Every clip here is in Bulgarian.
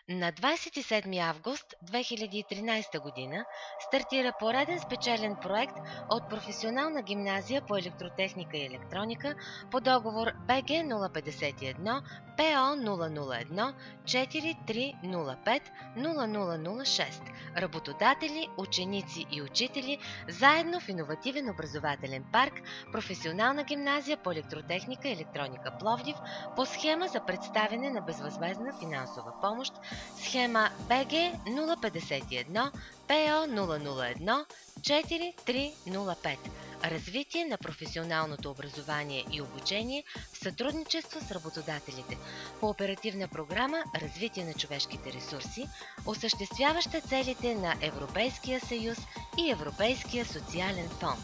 На 27 август 2013 година стартира пореден спечелен проект от Професионална гимназия по електротехника и електроника по договор БГ 051 ПО 001 4305 0006 работодатели, ученици и учители заедно в иновативен образователен парк Професионална гимназия по електротехника и електроника Пловдив по схема за представяне на безвъзмездна финансова помощ, схема БГ 051 ПО 001 4305 развитие на професионалното образование и обучение в сътрудничество с работодателите по оперативна програма Развитие на човешките ресурси, осъществяваща целите на Европейския съюз и Европейския социален фонд.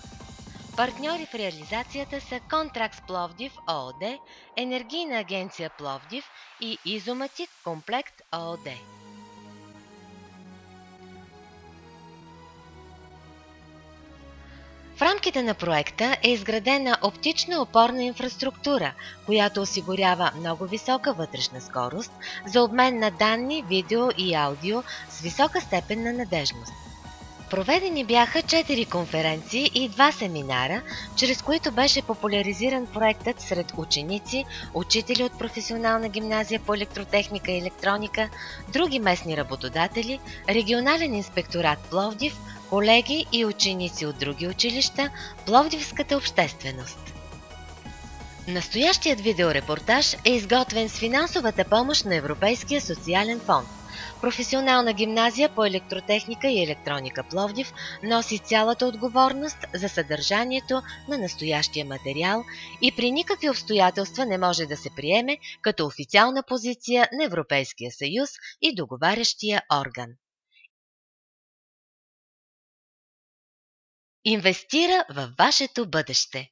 Партньори в реализацията са Контракс Пловдив ООД, Енергийна агенция Пловдив и Изоматик Комплект ООД. В рамките на проекта е изградена оптична опорна инфраструктура, която осигурява много висока вътрешна скорост за обмен на данни, видео и аудио с висока степен на надежност. Проведени бяха 4 конференции и 2 семинара, чрез които беше популяризиран проектът сред ученици, учители от Професионална гимназия по електротехника и електроника, други местни работодатели, регионален инспекторат Пловдив, колеги и ученици от други училища, пловдивската общественост. Настоящият видеорепортаж е изготвен с финансовата помощ на Европейския социален фонд. Професионална гимназия по електротехника и електроника Пловдив носи цялата отговорност за съдържанието на настоящия материал и при никакви обстоятелства не може да се приеме като официална позиция на Европейския съюз и договарящия орган. Инвестира във вашето бъдеще.